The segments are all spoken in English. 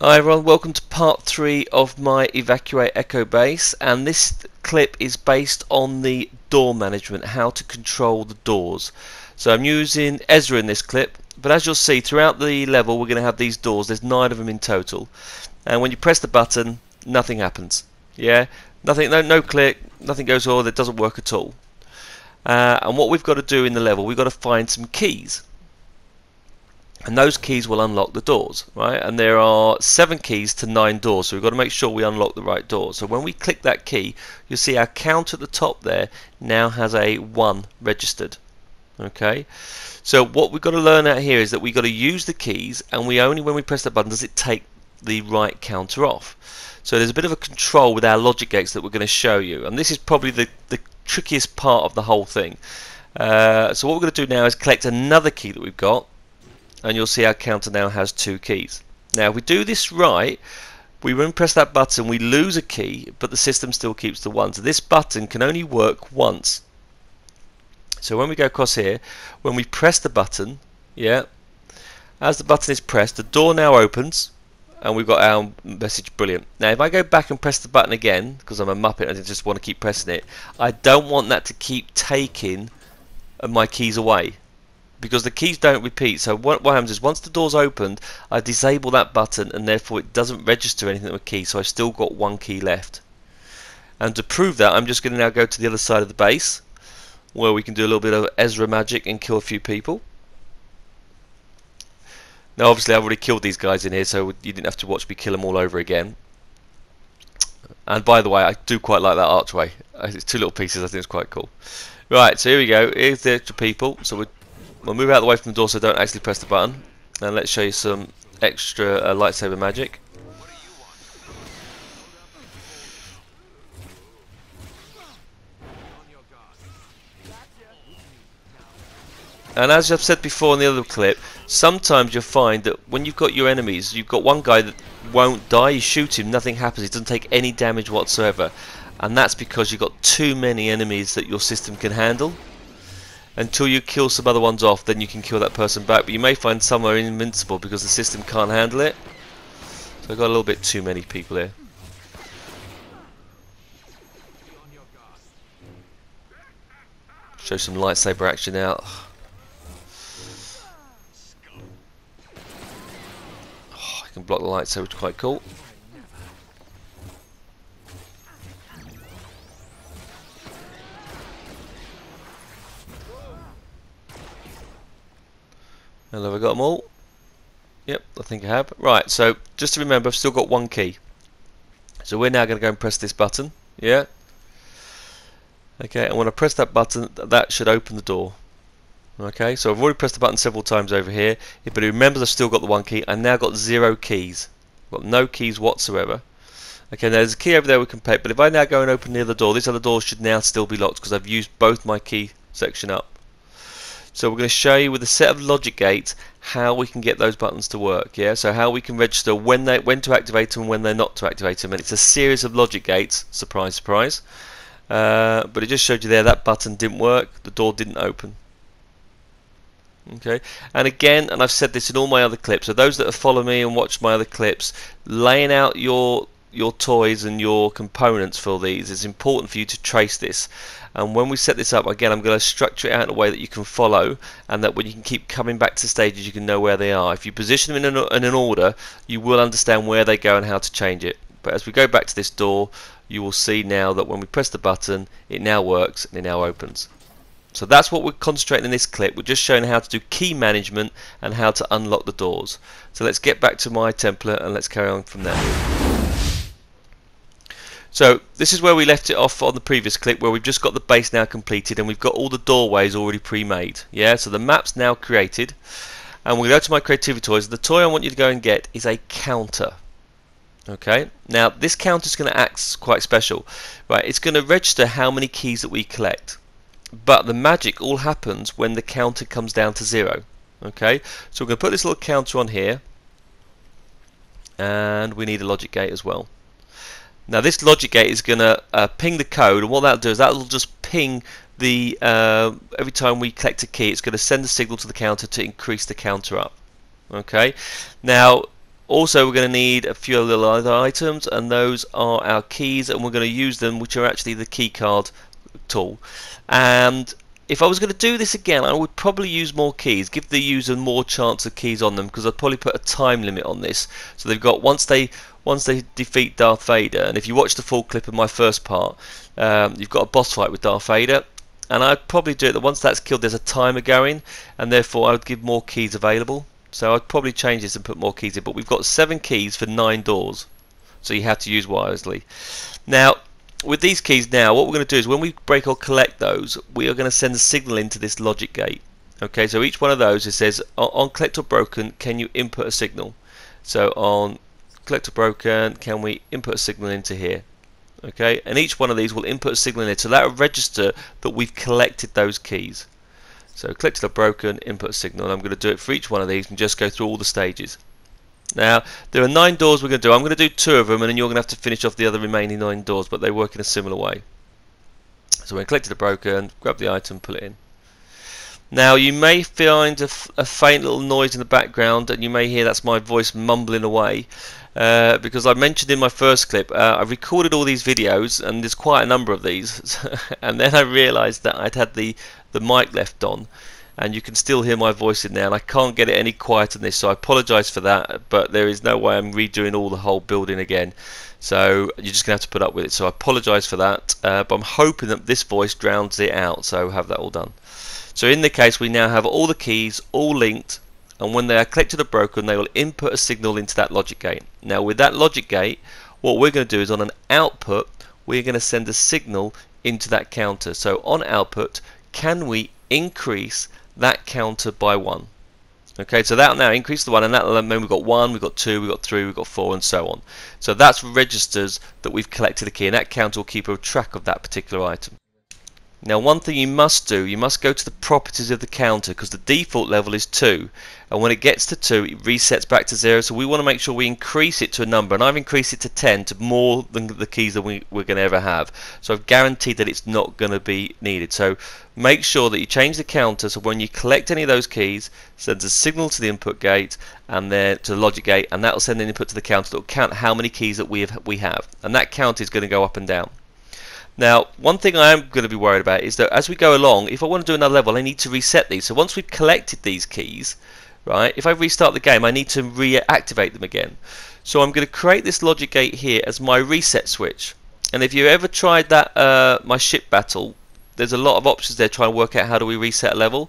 Hi everyone, welcome to part 3 of my Evacuate Echo Base, and this clip is based on the door management, how to control the doors. So I'm using Ezra in this clip, but as you'll see throughout the level we're going to have these doors. There's 9 of them in total, and when you press the button nothing happens. Yeah, nothing, no click, nothing goes on, it doesn't work at all. And what we've got to do in the level, we've got to find some keys. And those keys will unlock the doors, right? And there are 7 keys to 9 doors, so we've got to make sure we unlock the right door. So when we click that key, you'll see our count at the top there now has a 1 registered. Okay, so what we've got to learn out here is that we've got to use the keys, and we only when we press the button does it take the right counter off. So there's a bit of a control with our logic gates that we're going to show you, and this is probably the trickiest part of the whole thing. So what we're going to do now is collect another key that we've got, and you'll see our counter now has 2 keys. Now if we do this right, when we press that button we lose a key, but the system still keeps the 1. So this button can only work once. So when we go across here, when we press the button, yeah, as the button is pressed, the door now opens and we've got our message. Brilliant. Now if I go back and press the button again, because I'm a muppet and I just want to keep pressing it, I don't want that to keep taking my keys away, because the keys don't repeat. So what happens is once the door's opened, I disable that button and therefore it doesn't register anything with key, so I've still got 1 key left. And to prove that, I'm just going to now go to the other side of the base where we can do a little bit of Ezra magic and kill a few people. Now obviously I've already killed these guys in here, so you didn't have to watch me kill them all over again. And by the way, I do quite like that archway. It's 2 little pieces, I think it's quite cool. Right, so here we go, here's the extra people. So we'll move out of the way from the door so don't actually press the button, and let's show you some extra lightsaber magic. And as I've said before in the other clip, sometimes you'll find that when you've got your enemies, you've got one guy that won't die, you shoot him, nothing happens, he doesn't take any damage whatsoever, and that's because you've got too many enemies that your system can handle. Until you kill some other ones off, then you can kill that person back, but you may find some are invincible because the system can't handle it. So I've got a little bit too many people here. Show some lightsaber action out. Oh, I can block the lightsaber, which is quite cool. And have I got them all? Yep, I think I have. Right, so just to remember, I've still got 1 key. So we're now going to go and press this button. Yeah. Okay, and when I press that button, that should open the door. Okay, so I've already pressed the button several times over here, but it remembers I've still got the 1 key. I now got 0 keys. I've got no keys whatsoever. Okay, now there's a key over there we can pick, but if I now go and open the other door, this other door should now still be locked because I've used both my key section up. So we're going to show you with a set of logic gates how we can get those buttons to work. Yeah, so how we can register when to activate them and when they're not to activate them. And it's a series of logic gates. Surprise, surprise. But it just showed you there that button didn't work. The door didn't open. Okay, and again, and I've said this in all my other clips. So those that have followed me and watched my other clips, laying out your toys and your components for these, it's important for you to trace this. And when we set this up, again, I'm going to structure it out in a way that you can follow, and that when you can keep coming back to stages, you can know where they are. If you position them in an order, you will understand where they go and how to change it. But as we go back to this door, you will see now that when we press the button, it now works and it now opens. So that's what we're concentrating in this clip. We're just showing how to do key management and how to unlock the doors. So let's get back to my template and let's carry on from there. So this is where we left it off on the previous clip, where we've just got the base now completed and we've got all the doorways already pre-made. Yeah, so the map's now created, and we'll go to my creativity toys. The toy I want you to go and get is a counter. Okay, now this counter is going to act quite special, right? It's going to register how many keys that we collect, but the magic all happens when the counter comes down to 0. Okay, so we're going to put this little counter on here, and we need a logic gate as well. Now this logic gate is going to ping the code, and what that'll do is that'll just ping the every time we collect a key, it's going to send a signal to the counter to increase the counter up. Okay, now Also, we're going to need a few little other items, and those are our keys, and we're going to use them, which are actually the key card tool. And if I was going to do this again, I would probably use more keys, give the user more chance of keys on them, because I'd probably put a time limit on this. So they've got once they defeat Darth Vader, and if you watch the full clip of my first part, you've got a boss fight with Darth Vader, and I'd probably do it that once that's killed, there's a timer going, and therefore I would give more keys available. So I'd probably change this and put more keys in, but we've got 7 keys for 9 doors, so you have to use wisely. Now, with these keys now, what we're going to do is when we break or collect those, we are going to send a signal into this logic gate. Okay, so each one of those, it says on collect or broken, can you input a signal? So on collect or broken, can we input a signal into here? Okay, and each one of these will input a signal in it, so that will register that we've collected those keys. So collected or broken, input a signal, and I'm going to do it for each one of these and just go through all the stages. Now, there are 9 doors we're going to do. I'm going to do 2 of them, and then you're going to have to finish off the other remaining 9 doors, but they work in a similar way. So when collected or broken, grab the item, pull it in. Now, you may find a faint little noise in the background, and you may hear that's my voice mumbling away, because I mentioned in my first clip, I recorded all these videos, and there's quite a number of these, and then I realised that I'd had the mic left on, and you can still hear my voice in there, and I can't get it any quieter than this, so I apologise for that, but there is no way I'm redoing all the whole building again, so you're just going to have to put up with it. So I apologise for that, but I'm hoping that this voice drowns it out, so have that all done. So in the case, we now have all the keys all linked, and when they are collected or broken, they will input a signal into that logic gate. Now with that logic gate, what we're going to do is on an output, we're going to send a signal into that counter. So on output, can we increase that counter by 1? Okay, so that'll now increase the 1, and that'll mean we've got 1, we've got 2, we've got 3, we've got 4, and so on. So that registers that we've collected a key, and that counter will keep a track of that particular item. Now, one thing you must do, you must go to the properties of the counter, because the default level is 2, and when it gets to 2 it resets back to 0, so we want to make sure we increase it to a number, and I've increased it to 10, to more than the keys that we're going to ever have, so I've guaranteed that it's not going to be needed. So make sure that you change the counter so when you collect any of those keys, sends a signal to the input gate and then to the logic gate, and that will send an input to the counter that will count how many keys that we have, and that count is going to go up and down. Now, one thing I am going to be worried about is that as we go along, if I want to do another level, I need to reset these. So once we've collected these keys, right, if I restart the game, I need to reactivate them again. So I'm going to create this logic gate here as my reset switch. And if you ever tried that my ship battle, there's a lot of options there trying to work out how do we reset a level.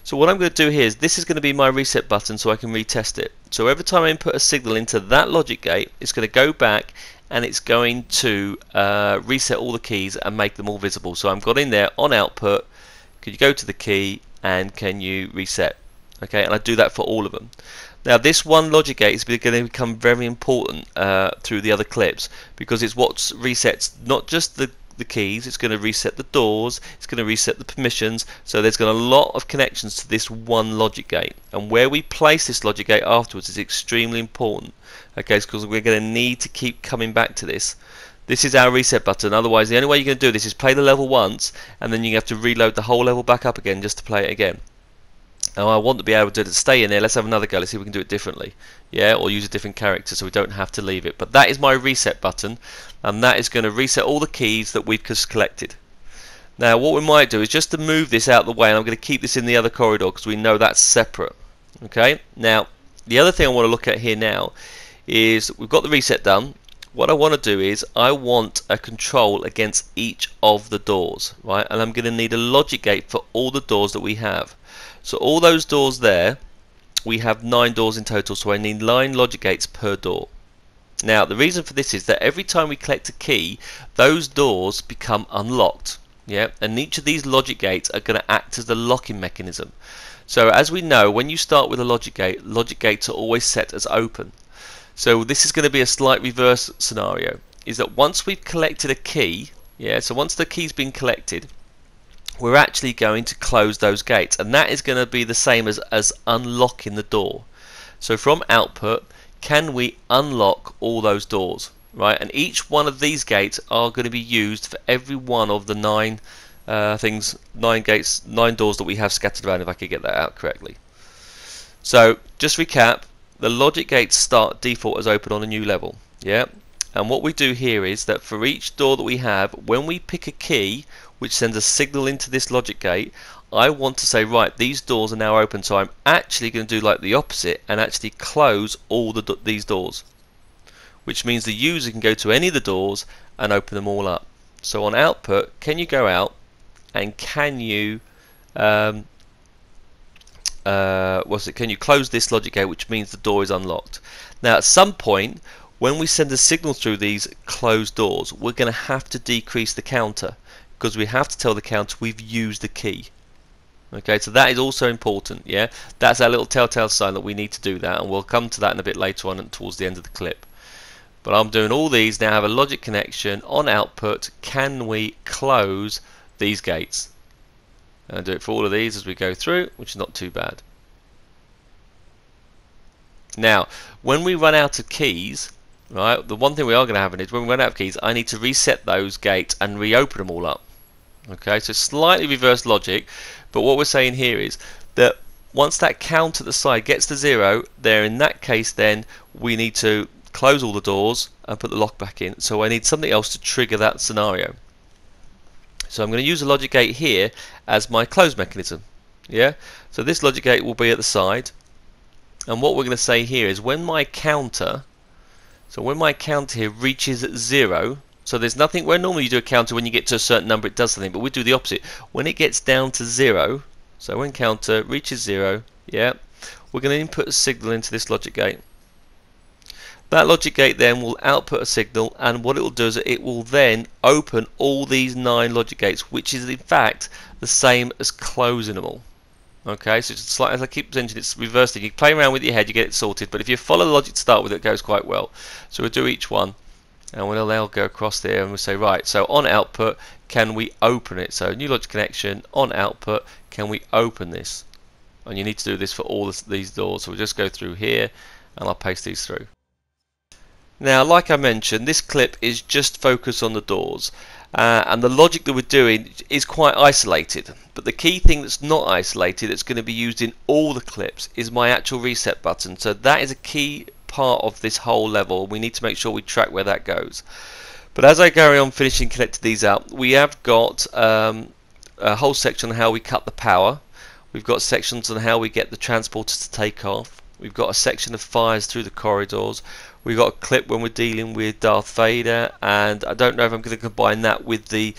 So what I'm going to do here is this is going to be my reset button so I can retest it. So every time I input a signal into that logic gate, it's going to go back and it's going to reset all the keys and make them all visible. So I've got in there on output, can you go to the key and can you reset? Okay, and I do that for all of them. Now this one logic gate is going to become very important through the other clips, because it's what resets not just the keys, it's going to reset the doors, it's going to reset the permissions, so there's going to be a lot of connections to this one logic gate, and where we place this logic gate afterwards is extremely important. Okay, because we're going to need to keep coming back to this. This is our reset button, otherwise the only way you're going to do this is play the level once and then you have to reload the whole level back up again just to play it again. Now I want to be able to stay in there. Let's have another go. Let's see if we can do it differently. Yeah, or use a different character so we don't have to leave it. But that is my reset button, and that is going to reset all the keys that we've just collected. Now what we might do is just to move this out of the way, and I'm going to keep this in the other corridor because we know that's separate. Okay, now the other thing I want to look at here now is we've got the reset done. What I want to do is I want a control against each of the doors, right? And I'm going to need a logic gate for all the doors that we have. So all those doors there, we have 9 doors in total, so I need 9 logic gates per door. Now the reason for this is that every time we collect a key, those doors become unlocked. Yeah, and each of these logic gates are going to act as the locking mechanism. So as we know, when you start with a logic gates are always set as open. So this is going to be a slight reverse scenario, is that once we've collected a key, yeah, so once the key's been collected, we're actually going to close those gates, and that is going to be the same as unlocking the door. So from output, can we unlock all those doors, right? And each one of these gates are going to be used for every one of the 9 doors that we have scattered around, if I could get that out correctly. So just recap, the logic gates start default as open on a new level. Yeah, and what we do here is that for each door that we have, when we pick a key which sends a signal into this logic gate, I want to say, right, these doors are now open, so I'm actually going to do like the opposite and actually close all these doors, which means the user can go to any of the doors and open them all up. So on output, can you go out and can you can you close this logic gate, which means the door is unlocked. Now at some point when we send a signal through these closed doors, we're going to have to decrease the counter, because we have to tell the counter we've used the key. Okay, so that is also important. Yeah, that's our little telltale sign that we need to do that, and we'll come to that in a bit later on and towards the end of the clip. But I'm doing all these now. Have a logic connection on output. Can we close these gates? And I'll do it for all of these as we go through, which is not too bad. Now, when we run out of keys, right, the one thing we are going to happen is when we run out of keys, I need to reset those gates and reopen them all up. Okay, so slightly reverse logic, but what we're saying here is that once that count at the side gets to 0, there in that case then we need to close all the doors and put the lock back in. So I need something else to trigger that scenario. So I'm going to use a logic gate here as my close mechanism. Yeah, so this logic gate will be at the side, and what we're going to say here is when my counter here reaches 0, so there's nothing where normally you do a counter when you get to a certain number it does something, but we do the opposite. When it gets down to 0, so when counter reaches 0, yeah, we're going to input a signal into this logic gate. That logic gate then will output a signal, and what it will do is it will then open all these 9 logic gates, which is in fact the same as closing them all. Okay, so it's like, as I keep mentioning, it's reversing. You play around with your head, you get it sorted, but if you follow the logic to start with, it goes quite well. So we'll do each one, and we'll now go across there and we'll say, right, so on output, can we open it? So new logic connection, on output, can we open this? And you need to do this for all these doors. So we'll just go through here and I'll paste these through. Now, like I mentioned, this clip is just focused on the doors, and the logic that we're doing is quite isolated, but the key thing that's not isolated, that's going to be used in all the clips, is my actual reset button. So that is a key part of this whole level. We need to make sure we track where that goes. But as I carry on finishing connecting these up, we have got a whole section on how we cut the power. We've got sections on how we get the transporters to take off. We've got a section of fires through the corridors. We've got a clip when we're dealing with Darth Vader, and I don't know if I'm going to combine that with the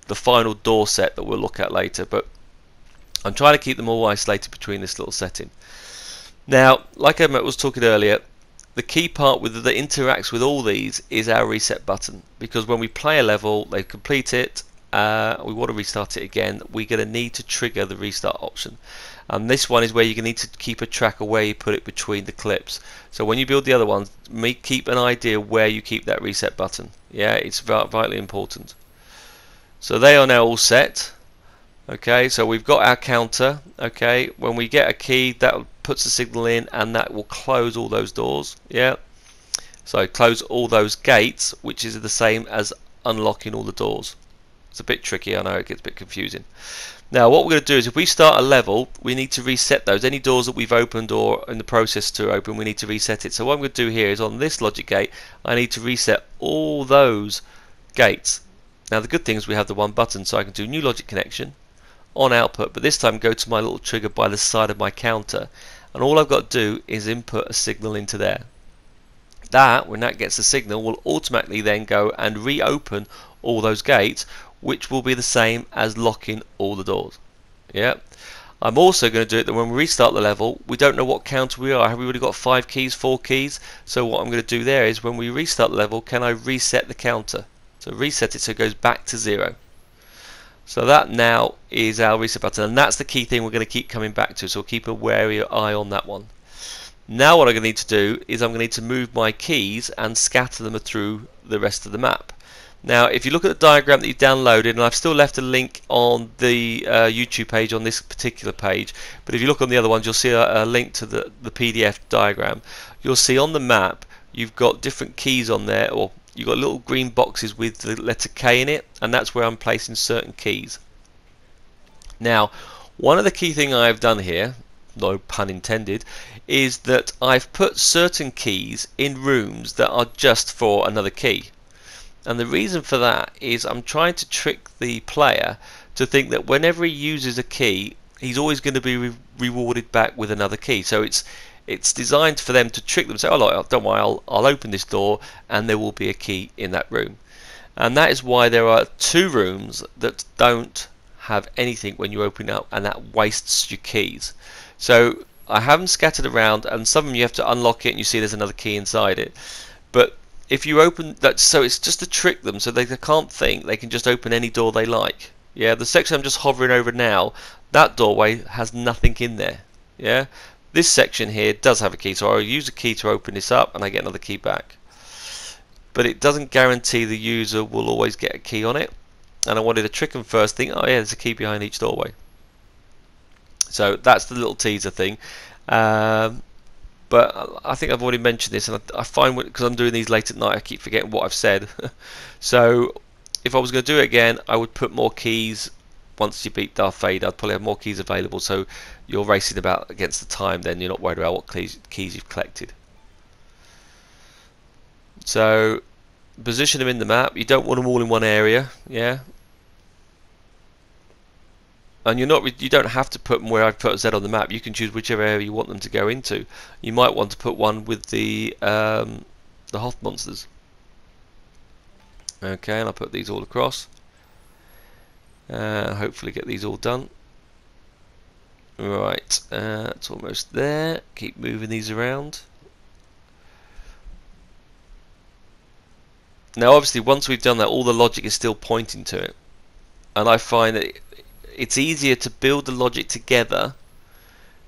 final door set that we'll look at later, but I'm trying to keep them all isolated between this little setting. Now, like I was talking earlier, the key part that interacts with all these is our reset button, because when we play a level, they complete it, we want to restart it again, we're going to need to trigger the restart option. And this one is where you're going to need to keep a track of where you put it between the clips. So when you build the other ones, keep an idea where you keep that reset button. Yeah, it's vitally important. So they are now all set. Okay, so we've got our counter. Okay, when we get a key, that puts the signal in, and that will close all those doors. Yeah, so close all those gates, which is the same as unlocking all the doors. It's a bit tricky, I know, it gets a bit confusing. Now what we're going to do is, if we start a level, we need to reset those. Any doors that we've opened or in the process to open, we need to reset it. So what I'm going to do here is, on this logic gate, I need to reset all those gates. Now the good thing is we have the one button, so I can do new logic connection, on output, but this time go to my little trigger by the side of my counter, and all I've got to do is input a signal into there. That, when that gets the signal, will automatically then go and reopen all those gates, which will be the same as locking all the doors. Yeah. I'm also going to do it that when we restart the level, we don't know what counter we are. Have we already got 5 keys, 4 keys? So what I'm going to do there is, when we restart the level, can I reset the counter? So reset it so it goes back to 0. So that now is our reset button, and that's the key thing we're going to keep coming back to, so keep a wary eye on that one. Now what I'm going to need to do is I'm going to need to move my keys and scatter them through the rest of the map. Now if you look at the diagram that you've downloaded, and I've still left a link on the YouTube page on this particular page, but if you look on the other ones, you'll see a link to the PDF diagram. You'll see on the map you've got different keys on there, or you've got little green boxes with the letter K in it, and that's where I'm placing certain keys. Now one of the key things I've done here no pun intended, is that I've put certain keys in rooms that are just for another key. And the reason for that is I'm trying to trick the player to think that whenever he uses a key, he's always going to be rewarded back with another key. So it's designed for them to trick them. Say, oh, look, don't worry, I'll open this door and there will be a key in that room. And that is why there are 2 rooms that don't have anything when you open up, and that wastes your keys. So I have them scattered around, and some of them you have to unlock it and you see there's another key inside it. But if you open that, so it's just to trick them so they can't think they can just open any door they like. Yeah, the section I'm just hovering over now, that doorway has nothing in there. Yeah, this section here does have a key, so I'll use a key to open this up and I get another key back. But it doesn't guarantee the user will always get a key on it, and I wanted to trick them first, think, oh yeah, there's a key behind each doorway. So that's the little teaser thing. But I think I've already mentioned this, and I find, because I'm doing these late at night, I keep forgetting what I've said. So if I was going to do it again, I would put more keys. Once you beat Darth Vader, I'd probably have more keys available, so you're racing about against the time, then you're not worried about what keys you've collected. So position them in the map. You don't want them all in one area, yeah. And you don't have to put them where I've put Z on the map. You can choose whichever area you want them to go into. You might want to put one with the Hoth monsters. Okay, and I'll put these all across. Hopefully get these all done. Right, it's almost there. Keep moving these around. Now obviously once we've done that, all the logic is still pointing to it. And I find that it's easier to build the logic together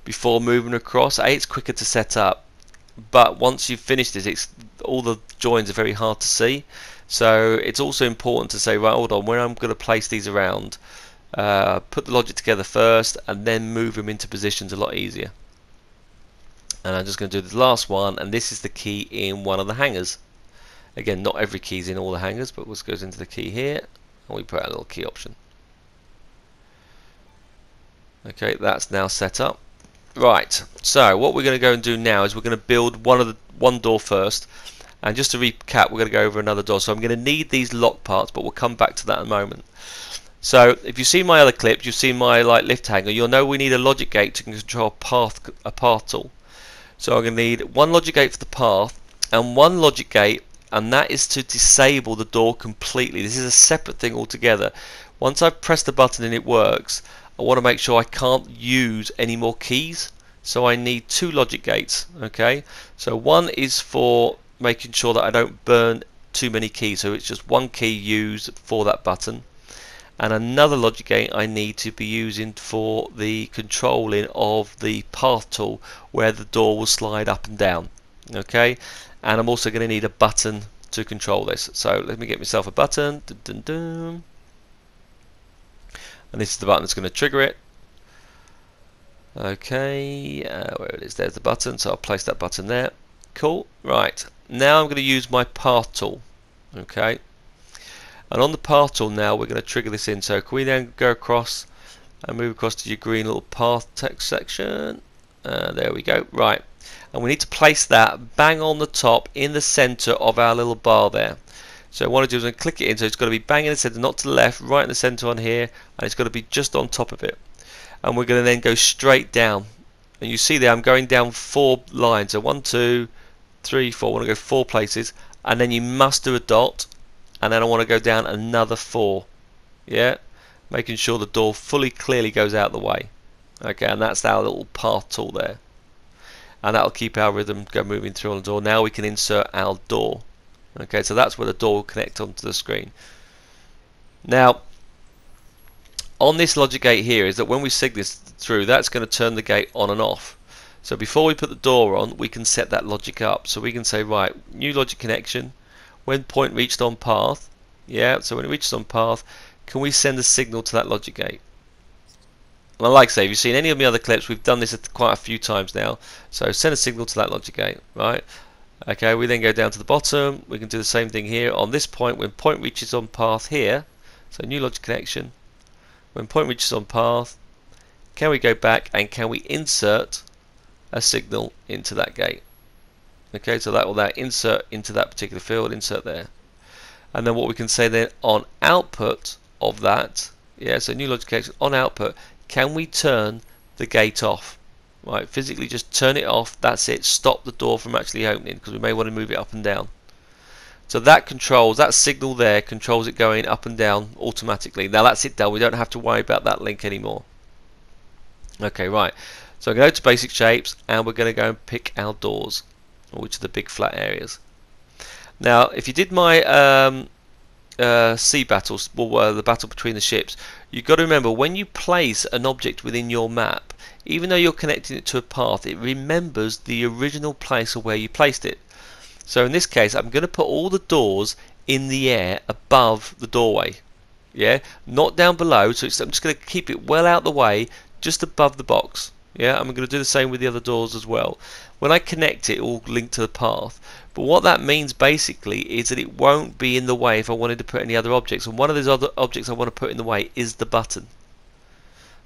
before moving across. It's quicker to set up, but once you've finished it, all the joins are very hard to see. So it's also important to say, right, hold on, where I'm going to place these around, put the logic together first and then move them into positions a lot easier. And I'm just going to do the last one, and this is the key in one of the hangars. Again, not every key is in all the hangars, but this goes into the key here, and we put a little key option. Okay, that's now set up. Right, so what we're going to go and do now is we're going to build one door first, and just to recap, we're going to go over another door. So I'm going to need these lock parts, but we'll come back to that in a moment. So if you've seen my other clips, you've seen my lift hanger, you'll know we need a logic gate to control a path tool. So I'm going to need one logic gate for the path and one logic gate, and that is to disable the door completely. This is a separate thing altogether. Once I've pressed the button and it works, I want to make sure I can't use any more keys, so I need 2 logic gates. Okay, so one is for making sure that I don't burn too many keys, so it's just one key used for that button, and another logic gate I need to be using for the controlling of the path tool where the door will slide up and down. Okay, and I'm also going to need a button to control this. So let me get myself a button. Dun, dun, dun. And this is the button that's going to trigger it. Okay, where it is, there's the button, so I'll place that button there. Cool, right, now I'm going to use my path tool. Okay, and on the path tool now we're going to trigger this in. So can we then go across and move across to your green little path text section? There we go, right, and we need to place that bang on the top in the center of our little bar there. So what I want to do is click it in, so it's got to be bang in the center, not to the left, right in the center on here, and it's got to be just on top of it. And we're going to then go straight down, and you see there I'm going down 4 lines, so 1, 2, 3, 4. I want to go 4 places, and then you must do a dot, and then I want to go down another 4. Yeah, making sure the door fully clearly goes out the way. Okay, and that's our little path tool there, and that'll keep our rhythm moving through on the door. Now we can insert our door. Okay, so that's where the door will connect onto the screen. Now on this logic gate here is that when we sig this through, that's going to turn the gate on and off. So before we put the door on, we can set that logic up. So we can say, right, new logic connection, when point reached on path, yeah, so when it reaches on path, can we send a signal to that logic gate? And like I say, if you've seen any of my other clips, we've done this quite a few times now. So send a signal to that logic gate, right? Okay, we then go down to the bottom. We can do the same thing here on this point. When point reaches on path here, so new logic connection, when point reaches on path, can we go back and can we insert a signal into that gate? Okay, so that will now insert into that particular field, insert there. And then what we can say then on output of that, yeah, so new logic connection on output, can we turn the gate off? Right, physically just turn it off, that's it, stop the door from actually opening, because we may want to move it up and down. So that controls, that signal there controls it going up and down automatically. Now that's it done, we don't have to worry about that link anymore. Okay, right, so I'm going to go to basic shapes and we're going to go and pick our doors, which are the big flat areas. Now if you did my sea battles, well, the battle between the ships, you've got to remember when you place an object within your map, even though you're connecting it to a path, it remembers the original place of where you placed it. So in this case I'm going to put all the doors in the air above the doorway, yeah, not down below, so I'm just going to keep it well out the way, just above the box. Yeah, I'm going to do the same with the other doors as well. When I connect it, it will link to the path, but what that means basically is that it won't be in the way if I wanted to put any other objects, and one of those other objects I want to put in the way is the button.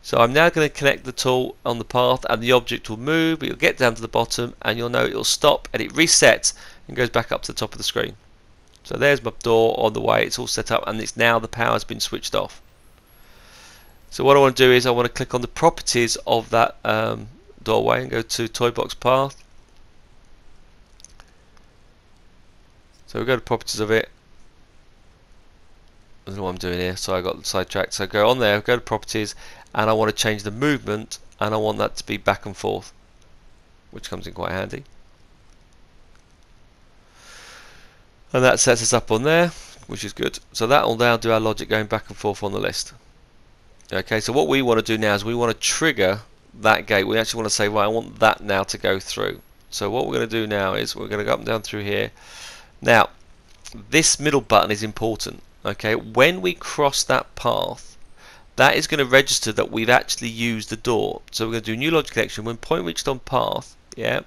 So I'm now going to connect the tool on the path and the object will move, it'll get down to the bottom and you'll know it'll stop and it resets and goes back up to the top of the screen. So there's my door on the way, it's all set up and it's now the power's been switched off. So what I want to do is I want to click on the properties of that doorway and go to toy box path. So we go to properties of it. I don't know what I'm doing here, so I got sidetracked. So go on there, go to properties, and I want to change the movement, and I want that to be back and forth, which comes in quite handy. And that sets us up on there, which is good. So that will now do our logic going back and forth on the list. Okay, so what we want to do now is we want to trigger that gate. We actually want to say, right, I want that now to go through. So what we're going to do now is we're going to go up and down through here. Now, this middle button is important. Okay, when we cross that path, that is going to register that we've actually used the door. So we're going to do new logic connection. When point reached on path, yeah,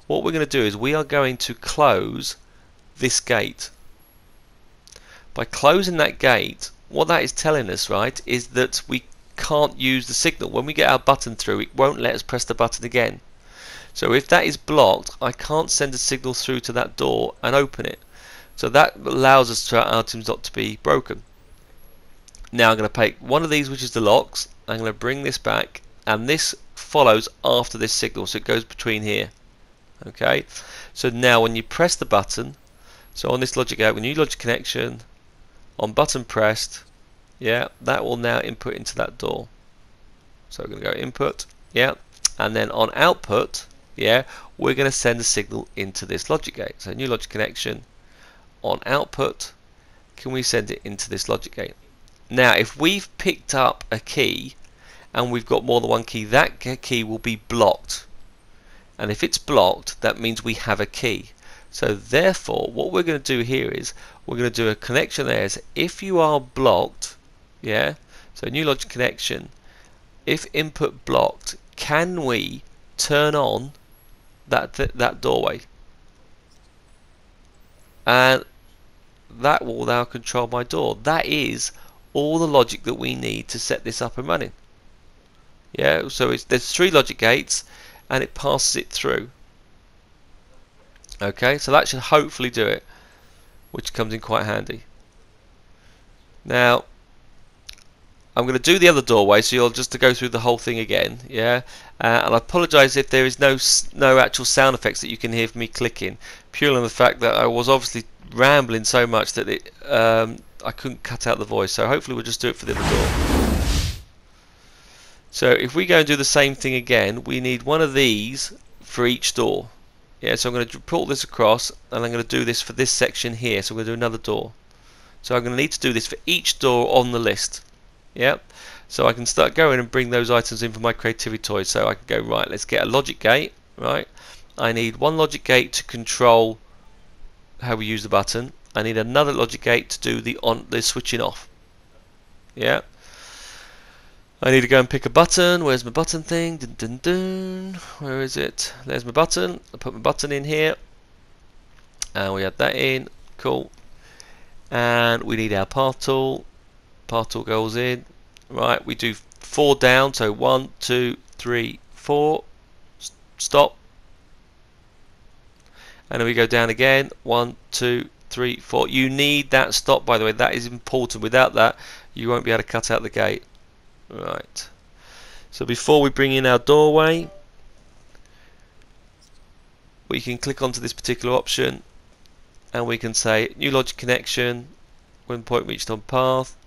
what we're going to do is we are going to close this gate. By closing that gate, what that is telling us, right, is that we can't use the signal. When we get our button through, it won't let us press the button again. So if that is blocked, I can't send a signal through to that door and open it. So that allows us to our items not to be broken. Now I'm going to take one of these, which is the locks. I'm going to bring this back, and this follows after this signal, so it goes between here. Okay. So now when you press the button, so on this logic out, when you logic connection, on button pressed, yeah, that will now input into that door. So we're going to go input, yeah, and then on output, yeah, we're going to send a signal into this logic gate. So new logic connection. On output, can we send it into this logic gate? Now if we've picked up a key and we've got more than one key, that key will be blocked, and if it's blocked, that means we have a key. So therefore what we're going to do here is we're going to do a connection there. So if you are blocked, yeah, so new logic connection, if input blocked, can we turn on that doorway? And that will now control my door. That is all the logic that we need to set this up and running. Yeah, so there's 3 logic gates and it passes it through. Okay, so that should hopefully do it, which comes in quite handy. Now I'm going to do the other doorway, so you'll just to go through the whole thing again, yeah. And I apologise if there is no actual sound effects that you can hear from me clicking, purely on the fact that I was obviously rambling so much that I couldn't cut out the voice. So hopefully we'll just do it for the other door. So if we go and do the same thing again, we need one of these for each door. Yeah, so I'm going to pull this across, and I'm going to do this for this section here. So we're going to do another door. So I'm going to need to do this for each door on the list. Yep. So I can start going and bring those items in for my creativity toys. So I can go, right, let's get a logic gate. Right, I need one logic gate to control how we use the button. I need another logic gate to do the switching off. Yeah. I need to go and pick a button. Where's my button thing? Dun, dun, dun. Where is it? There's my button. I put my button in here, and we add that in. Cool. And we need our path tool. Path tool goes in. Right, we do 4 down, so 1, 2, 3, 4, stop, and then we go down again, 1, 2, 3, 4. You need that stop, by the way, that is important. Without that you won't be able to cut out the gate. Right, so before we bring in our doorway, we can click onto this particular option and we can say new logic connection when point reached on path.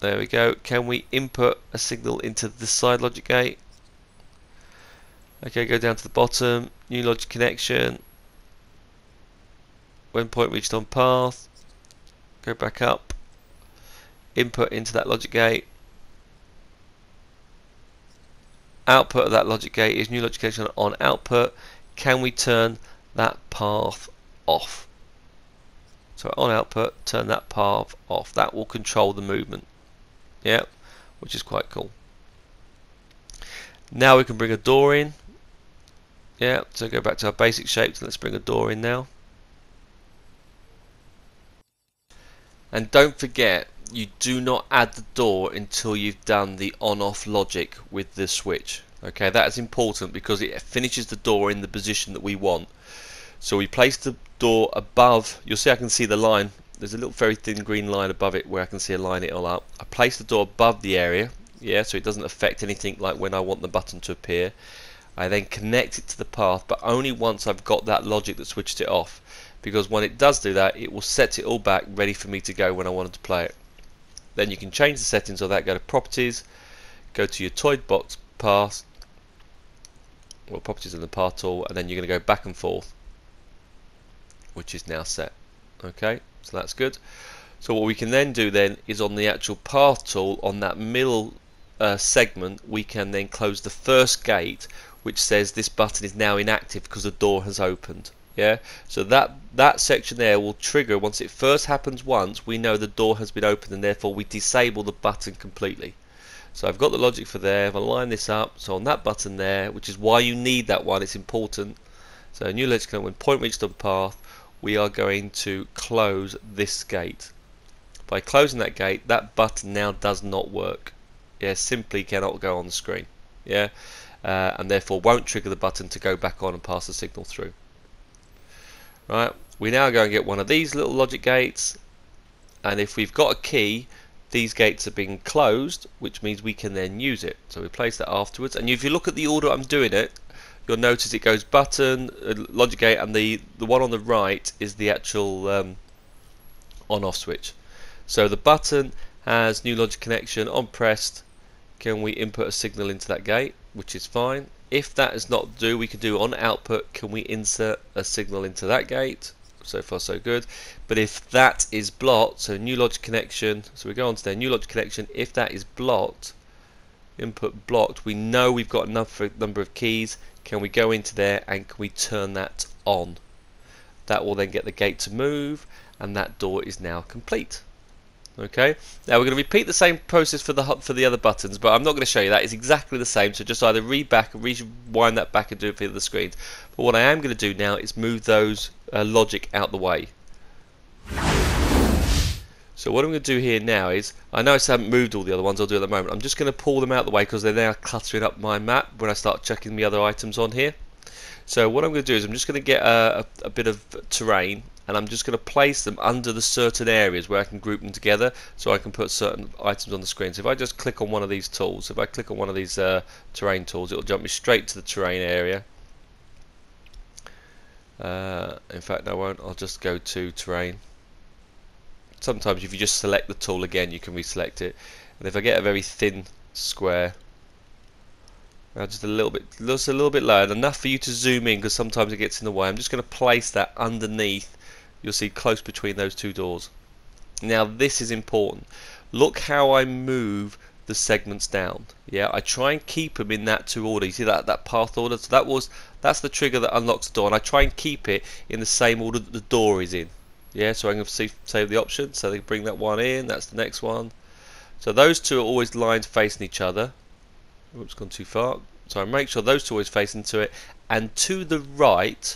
There we go. Can we input a signal into the side logic gate? Okay, go down to the bottom, new logic connection when point reached on path, go back up, input into that logic gate, output of that logic gate is new logic connection on output. Can we turn that path off? So on output, turn that path off. That will control the movement, yeah, which is quite cool. Now we can bring a door in. Yeah, so go back to our basic shapes and let's bring a door in now. And don't forget, you do not add the door until you've done the on-off logic with the switch. Okay, that is important because it finishes the door in the position that we want. So we place the door above, you'll see I can see the line, there's a little very thin green line above it where I can see a line it all up. I place the door above the area, yeah, so it doesn't affect anything like when I want the button to appear. I then connect it to the path, but only once I've got that logic that switched it off, because when it does do that, it will set it all back ready for me to go when I wanted to play it. Then you can change the settings of that, go to properties, go to your toy box path, or properties in the path tool, and then you're going to go back and forth, which is now set. Okay, so that's good. So what we can then do then is on the actual path tool, on that middle segment, we can then close the first gate, which says this button is now inactive because the door has opened. Yeah, so that section there will trigger once it first happens. Once we know the door has been opened, and therefore we disable the button completely. So I've got the logic for there. If I line this up, so on that button there, which is why you need that one, it's important. So new logic, when point reached on path, we are going to close this gate. By closing that gate, that button now does not work. Yeah, simply cannot go on the screen. Yeah, and therefore won't trigger the button to go back on and pass the signal through. Right, we now go and get one of these little logic gates, and if we've got a key, these gates are being closed, which means we can then use it. So we place that afterwards, and if you look at the order I'm doing it, you'll notice it goes button, logic gate, and the one on the right is the actual on-off switch. So the button has new logic connection on pressed. Can we input a signal into that gate, which is fine. If that is not due, we can do on output, can we insert a signal into that gate? So far so good. But if that is blocked, so new logic connection, so we go on to there, new logic connection, if that is blocked, input blocked, we know we've got enough number of keys. Can we go into there and can we turn that on? That will then get the gate to move, and that door is now complete. Okay, now we're going to repeat the same process for the other buttons, but I'm not going to show you that. It's exactly the same, so just either read back and rewind that back and do it for the other screens. But what I am going to do now is move those logic out the way. So what I'm going to do here now is, I notice I haven't moved all the other ones, I'll do it at the moment. I'm just going to pull them out the way because they're now cluttering up my map when I start checking the other items on here. So what I'm going to do is I'm just going to get a bit of terrain, and I'm just going to place them under the certain areas where I can group them together so I can put certain items on the screen. So if I just click on one of these tools, if I click on one of these terrain tools, it will jump me straight to the terrain area. In fact I won't, I'll just go to terrain. Sometimes if you just select the tool again you can reselect it, and if I get a very thin square, just a little bit lower, enough for you to zoom in because sometimes it gets in the way, I'm just going to place that underneath, you'll see close between those two doors. Now this is important, look how I move the segments down. Yeah, I try and keep them in that two order. You see that path order, so that's the trigger that unlocks the door, and I try and keep it in the same order that the door is in. Yeah, so I'm going to save the option, so they bring that one in, that's the next one. So those two are always lines facing each other. Oops, gone too far. So I make sure those two always face into it, and to the right,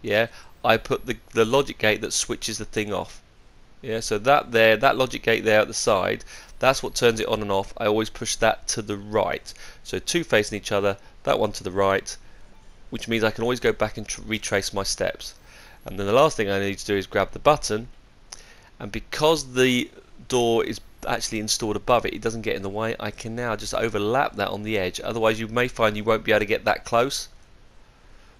yeah, I put the logic gate that switches the thing off. Yeah, so that there, that logic gate there at the side, that's what turns it on and off. I always push that to the right. So two facing each other, that one to the right, which means I can always go back and retrace my steps. And then the last thing I need to do is grab the button, and because the door is actually installed above it, it doesn't get in the way. I can now just overlap that on the edge. Otherwise you may find you won't be able to get that close,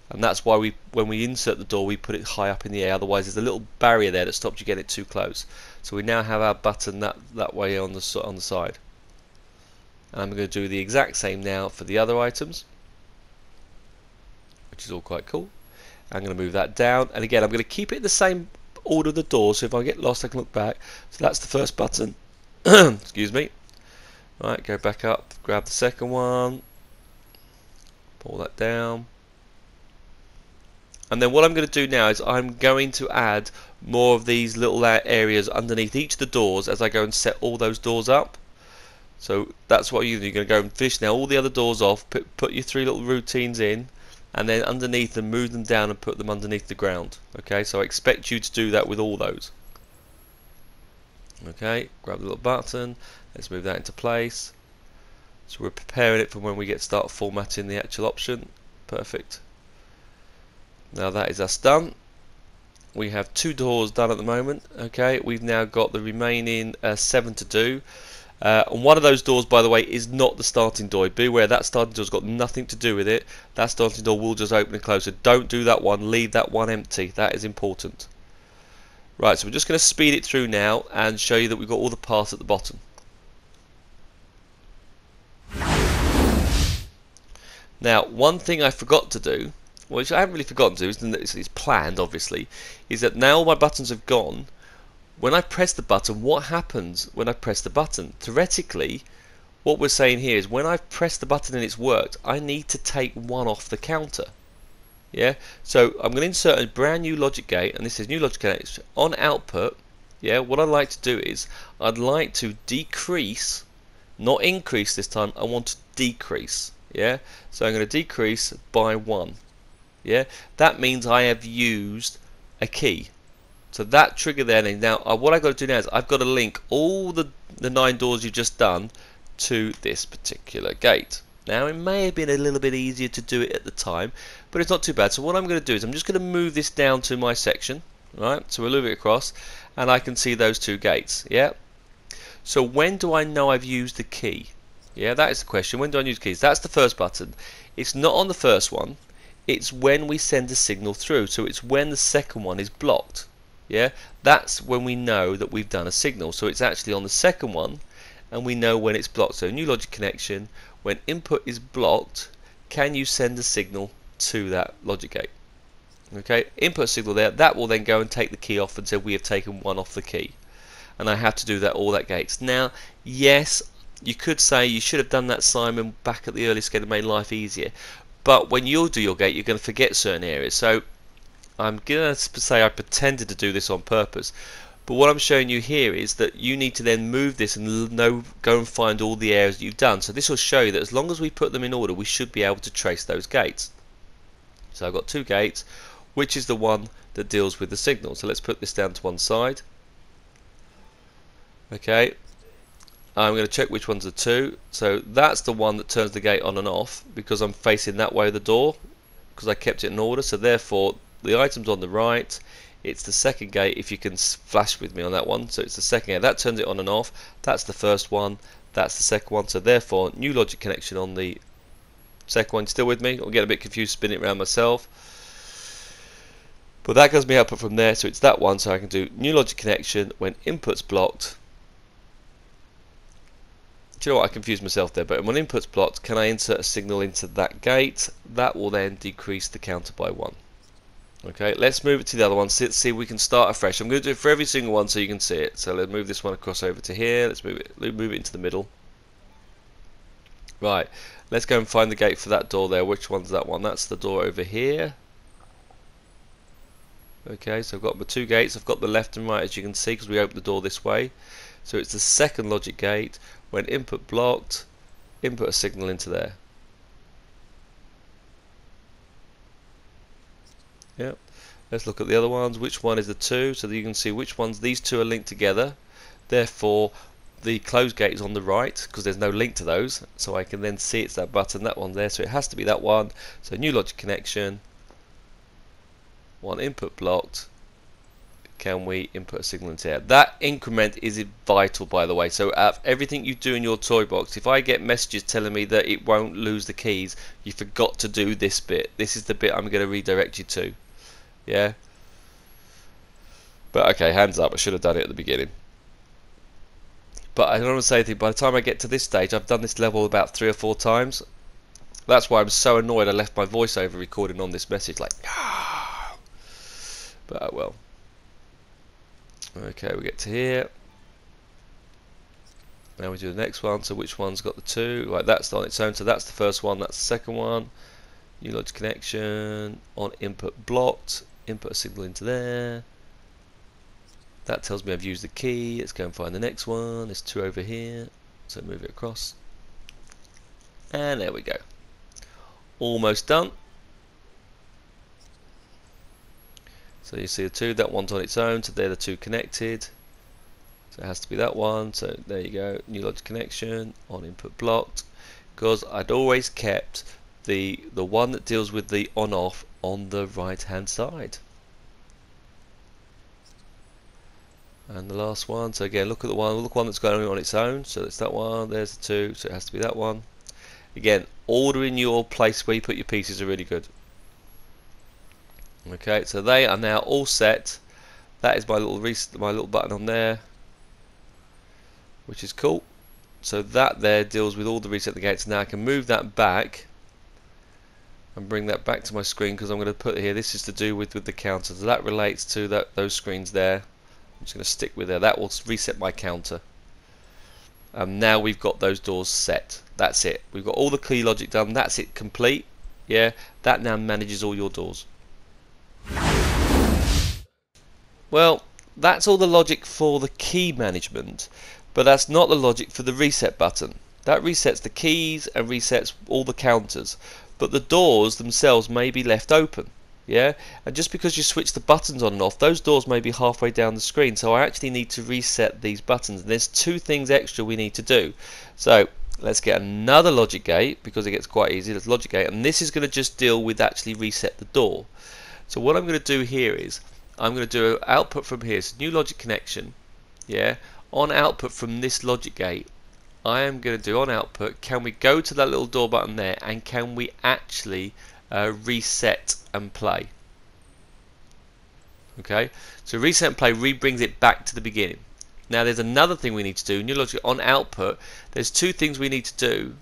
and that's why when we insert the door we put it high up in the air. Otherwise there's a little barrier there that stops you getting it too close. So we now have our button that way on the side, and I'm going to do the exact same now for the other items, which is all quite cool. I'm going to move that down, and again I'm going to keep it in the same order of the door, so if I get lost I can look back. So that's the first button. Excuse me. Right, go back up, grab the second one, pull that down, and then what I'm going to do now is I'm going to add more of these little areas underneath each of the doors as I go and set all those doors up. So that's what you're going to go and finish now all the other doors off, put your three little routines in, and then underneath them move them down and put them underneath the ground. Okay, so I expect you to do that with all those. Okay, grab the little button, let's move that into place. So we're preparing it for when we get start formatting the actual option. Perfect. Now that is us done. We have two doors done at the moment. Okay, we've now got the remaining 7 to do. And one of those doors, by the way, is not the starting door. Beware, that starting door's got nothing to do with it. That starting door will just open and close. So don't do that one. Leave that one empty. That is important. Right, so we're just going to speed it through now and show you that we've got all the paths at the bottom. Now, one thing I forgot to do, which I haven't really forgotten to do, it's planned obviously, is that now all my buttons have gone. When I press the button, what happens when I press the button? Theoretically, what we're saying here is when I've pressed the button and it's worked, I need to take one off the counter. Yeah, so I'm going to insert a brand new logic gate, and this is new logic gate on output. Yeah, what I'd like to do is I'd like to decrease, not increase this time, I want to decrease. Yeah, so I'm going to decrease by 1. Yeah, that means I have used a key. So that trigger there. Now what I've got to do now is I've got to link all the 9 doors you've just done to this particular gate. Now it may have been a little bit easier to do it at the time, but it's not too bad. So what I'm going to do is I'm just going to move this down to my section, right? So we'll move it across, and I can see those 2 gates. Yeah. So when do I know I've used the key? Yeah, that is the question. When do I use keys? That's the first button. It's not on the first one. It's when we send a signal through. So it's when the second one is blocked. Yeah, that's when we know that we've done a signal. So it's actually on the second one, and we know when it's blocked. So new logic connection. When input is blocked, can you send a signal to that logic gate? Okay, input signal there. That will then go and take the key off and say we have taken one off the key. And I have to do that all that gates. Now, yes, you could say you should have done that, Simon, back at the early stage to make life easier. But when you'll do your gate, you're going to forget certain areas. So I'm going to say I pretended to do this on purpose. But what I'm showing you here is that you need to then move this and go and find all the areas that you've done. So this will show you that as long as we put them in order, we should be able to trace those gates. So I've got 2 gates, which is the one that deals with the signal. So let's put this down to one side. Okay, I'm going to check which one's the 2. So that's the one that turns the gate on and off, because I'm facing that way of the door, because I kept it in order. So therefore the item's on the right. It's the second gate, if you can flash with me on that one. So it's the second gate, that turns it on and off. That's the first one, that's the second one. So therefore new logic connection on the second one. Still with me? I'll get a bit confused spinning it around myself. But that gives me output from there, so it's that one. So I can do new logic connection when input's blocked. Do you know what, I confused myself there, but when input's blocked, can I insert a signal into that gate? That will then decrease the counter by 1. Okay, let's move it to the other one. Let's see if we can start afresh. I'm going to do it for every single one so you can see it. So let's move this one across over to here. Let's move it into the middle. Right, let's go and find the gate for that door there. Which one's that one? That's the door over here. Okay, so I've got my 2 gates. I've got the left and right, as you can see, because we opened the door this way. So it's the second logic gate. When input blocked, input a signal into there. Yep. Let's look at the other ones. Which one is the 2? So that you can see which ones, these two are linked together. Therefore, the close gate is on the right because there's no link to those. So I can then see it's that button, that one there. So it has to be that one. So new logic connection. One input blocked. Can we input a signal into here? That increment is vital, by the way. So everything you do in your toy box, if I get messages telling me that it won't lose the keys, you forgot to do this bit. This is the bit I'm going to redirect you to. Yeah. But okay, hands up, I should have done it at the beginning. But I don't want to say anything. By the time I get to this stage, I've done this level about 3 or 4 times. That's why I'm so annoyed I left my voiceover recording on this message, like, no. But oh well. Okay, we get to here. Now we do the next one. So which one's got the 2? Right, that's on its own. So that's the first one. That's the second one. New logic connection. On input blocked. Input a signal into there. That tells me I've used the key. Let's go and find the next one. There's 2 over here. So move it across. And there we go. Almost done. So you see the 2, that one's on its own, so they're the 2 connected. So it has to be that one. So there you go, new logic connection, on input blocked. Because I'd always kept the one that deals with the on-off on the right hand side. And the last one, so again look at the one that's going on its own. So it's that one, there's the 2, so it has to be that one. Again, ordering your place where you put your pieces are really good. Okay, so they are now all set. That is my little button on there, which is cool. So that there deals with all the reset the gates. Now I can move that back and bring that back to my screen because I'm going to put here. This is to do with the counter. So that relates to those screens there. I'm just going to stick with there. That will reset my counter. Now we've got those doors set. That's it. We've got all the key logic done. That's it, complete. Yeah, that now manages all your doors. Well, that's all the logic for the key management, but that's not the logic for the reset button. That resets the keys and resets all the counters, but the doors themselves may be left open. Yeah, and just because you switch the buttons on and off, those doors may be halfway down the screen, so I actually need to reset these buttons, and there's 2 things extra we need to do. So let's get another logic gate because it gets quite easy. There's logic gate, and this is going to just deal with actually reset the door. So what I'm going to do here is I'm going to do an output from here. So new logic connection. Yeah, on output from this logic gate, I am going to do on output. Can we go to that little door button there, and can we actually reset and play? Okay, so reset and play brings it back to the beginning. Now there's another thing we need to do. New logic on output. There's 2 things we need to do,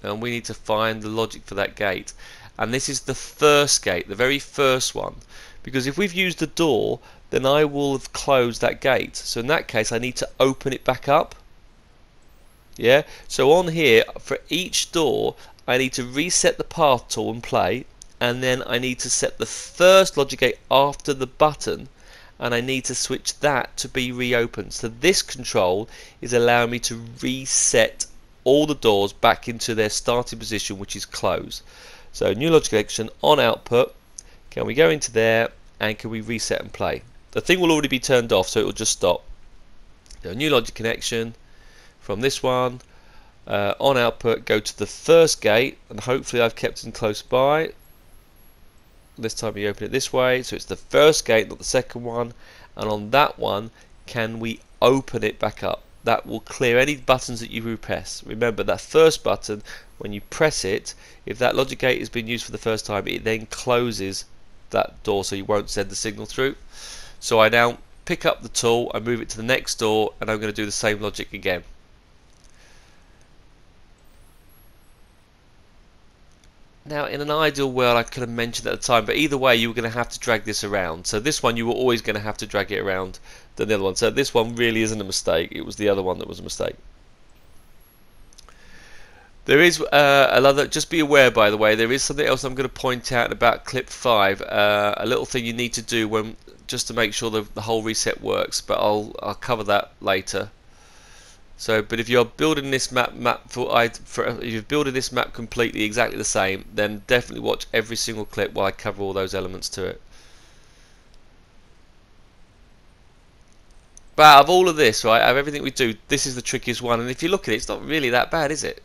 and we need to find the logic for that gate. And this is the first gate, the very first one, because if we've used the door, then I will have closed that gate. So in that case I need to open it back up. Yeah, so on here for each door I need to reset the path tool and play, and then I need to set the first logic gate after the button, and I need to switch that to be reopened. So this control is allowing me to reset all the doors back into their starting position, which is closed. So new logic connection on output. Can we go into there and can we reset and play? The thing will already be turned off, so it will just stop. So new logic connection from this one on output. Go to the first gate, and hopefully I've kept it close by. This time we open it this way, so it's the first gate, not the second one. And on that one, can we open it back up? That will clear any buttons that you repress. Remember that first button, when you press it, if that logic gate has been used for the first time, it then closes that door, so you won't send the signal through. So I now pick up the tool, I move it to the next door, and I'm going to do the same logic again. Now in an ideal world I could have mentioned at the time, but either way you were going to have to drag this around. So this one you were always going to have to drag it around than the other one. So this one really isn't a mistake, it was the other one that was a mistake. There is another, just be aware by the way, there is something else I'm going to point out about clip 5, a little thing you need to do when, just to make sure the whole reset works, but I'll cover that later. So, but if you're building this map if you're building this map completely exactly the same, then definitely watch every single clip while I cover all those elements to it. But out of all of this, right, out of everything we do, this is the trickiest one. And if you look at it, it's not really that bad, is it?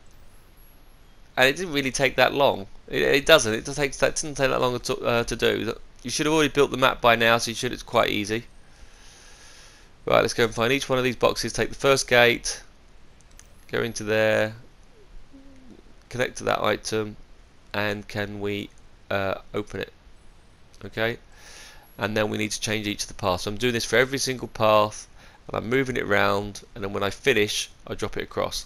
And it didn't really take that long. It doesn't. It doesn't take that long to do. You should have already built the map by now, so it's quite easy. Right, let's go and find each one of these boxes. Take the first gate, go into there, connect to that item, and can we open it? Okay, and then we need to change each of the paths. So I'm doing this for every single path, and I'm moving it around, and then when I finish, I drop it across.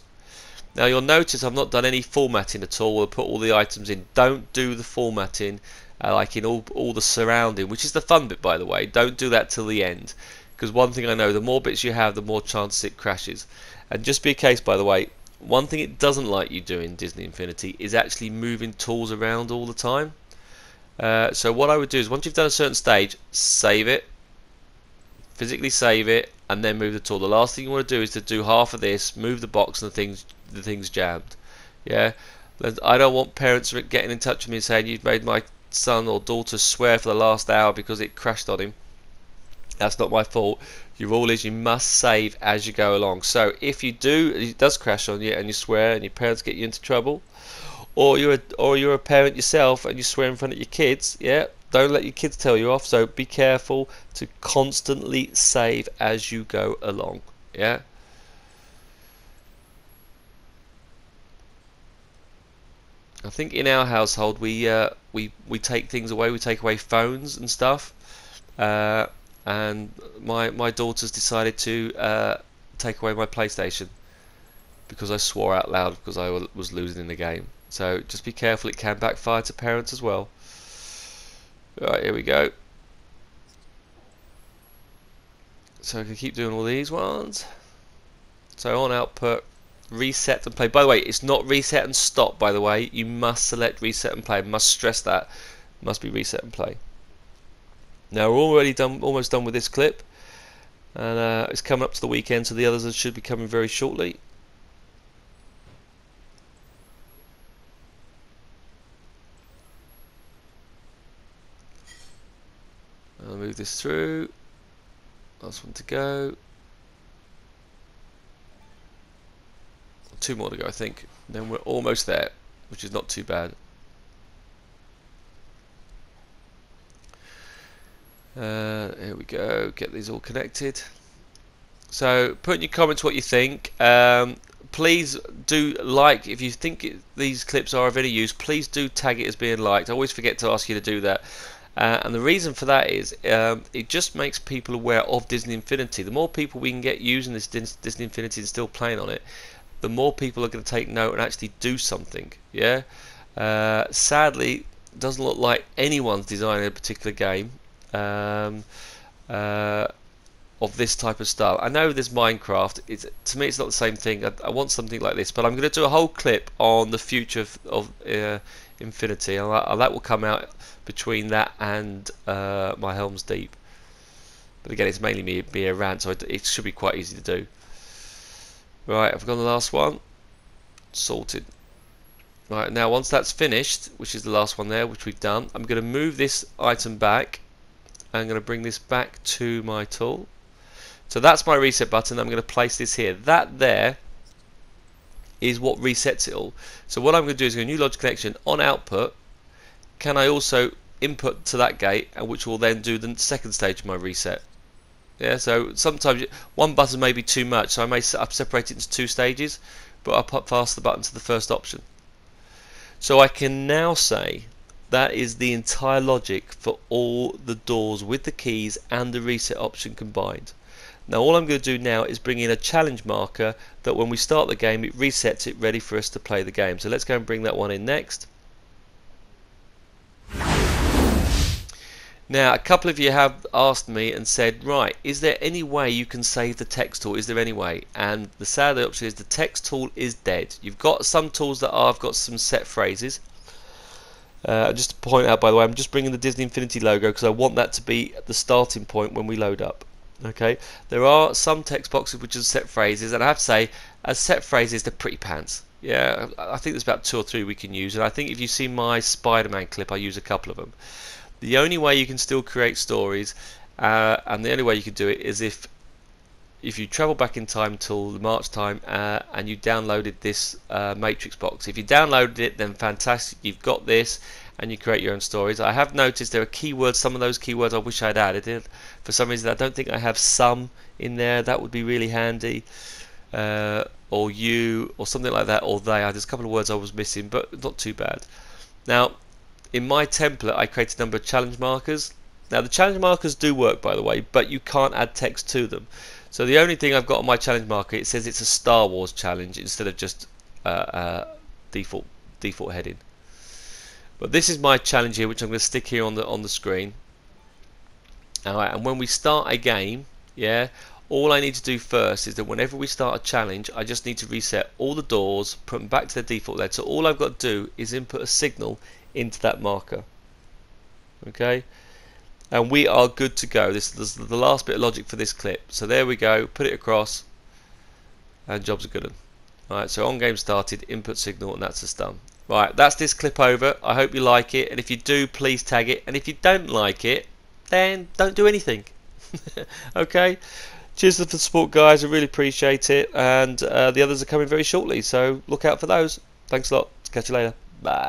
Now you'll notice I've not done any formatting at all. We'll put all the items in. Don't do the formatting like in all the surrounding, which is the fun bit, by the way. Don't do that till the end, because one thing I know, the more bits you have, the more chances it crashes. And just be a case, by the way, one thing it doesn't like you doing, Disney Infinity, is actually moving tools around all the time. So what I would do is, once you've done a certain stage, save it, physically save it, and then move the tool. The last thing you want to do is to do half of this, move the box, and the thing's jammed. Yeah, I don't want parents getting in touch with me and saying you've made my son or daughter swear for the last hour because it crashed on him. That's not my fault. Your rule is you must save as you go along. So if you do, it does crash on you and you swear and your parents get you into trouble, or you're a parent yourself and you swear in front of your kids, yeah, don't let your kids tell you off. So be careful to constantly save as you go along. Yeah. I think in our household we take things away. We take away phones and stuff. And my daughter's decided to take away my PlayStation because I swore out loud because I was losing in the game. So just be careful, it can backfire to parents as well. Right, here we go. So I can keep doing all these ones. So on output, reset and play. By the way, it's not reset and stop, by the way. You must select reset and play. I must stress that. It must be reset and play. Now we're almost done with this clip, and it's coming up to the weekend, so the others should be coming very shortly. I'll move this through. Last one to go. 2 more to go, I think. Then we're almost there, which is not too bad. Here we go. Get these all connected. So put in your comments what you think. Please do like, if you think these clips are of any use, please do tag it as being liked. I always forget to ask you to do that. And the reason for that is it just makes people aware of Disney Infinity. The more people we can get using this Disney Infinity and still playing on it, the more people are going to take note and actually do something. Yeah. Sadly, it doesn't look like anyone's designing a particular game of this type of style. I know there's Minecraft. To me, it's not the same thing. I want something like this, but I'm going to do a whole clip on the future of Infinity, and that will come out between that and my Helm's Deep. But again, it's mainly me a rant, so it should be quite easy to do. Right, I've got the last one sorted. Right, now once that's finished, which is the last one there, which we've done, I'm going to move this item back. I'm going to bring this back to my tool. So that's my reset button. I'm going to place this here. That there is what resets it all. So what I'm going to do is go new logic connection on output. Can I also input to that gate, and which will then do the second stage of my reset. Yeah, so sometimes one button may be too much, so I've separated it into 2 stages, but I'll put fast the button to the first option. So I can now say that is the entire logic for all the doors with the keys and the reset option combined. Now all I'm going to do now is bring in a challenge marker that when we start the game it resets it ready for us to play the game. So let's go and bring that one in next. Now a couple of you have asked me and said, right, is there any way you can save the text tool? Is there any way? And the sad option is the text tool is dead. You've got some tools that have got some set phrases. Just to point out, by the way, I'm just bringing the Disney Infinity logo because I want that to be the starting point when we load up. Okay, there are some text boxes which are set phrases, and I have to say, as set phrases, they're pretty pants. Yeah, I think there's about 2 or 3 we can use, and I think if you see my Spider-Man clip, I use a couple of them. The only way you can still create stories, and the only way you can do it is if if you travel back in time till the March time and you downloaded this matrix box. If you downloaded it, then fantastic, you've got this and you create your own stories. I have noticed there are keywords, some of those keywords I wish I'd added it. For some reason I don't think I have some in there. That would be really handy. Or you, or something like that, or they. There's a couple of words I was missing, but not too bad. Now, in my template I created a number of challenge markers. Now the challenge markers do work, by the way, but you can't add text to them. So the only thing I've got on my challenge marker, it says it's a Star Wars challenge instead of just default heading. But this is my challenge here, which I'm going to stick here on the screen. Alright, and when we start a game, yeah, all I need to do first is that whenever we start a challenge, I just need to reset all the doors, put them back to their default lead. So all I've got to do is input a signal into that marker. Okay, and we are good to go. This is the last bit of logic for this clip. So there we go, put it across, and jobs are good. Alright, so on game started, input signal, and that's us done. Right, that's this clip over. I hope you like it, and if you do, please tag it, and if you don't like it, then don't do anything. Okay, cheers for the support, guys. I really appreciate it, and the others are coming very shortly, so look out for those. Thanks a lot. Catch you later. Bye.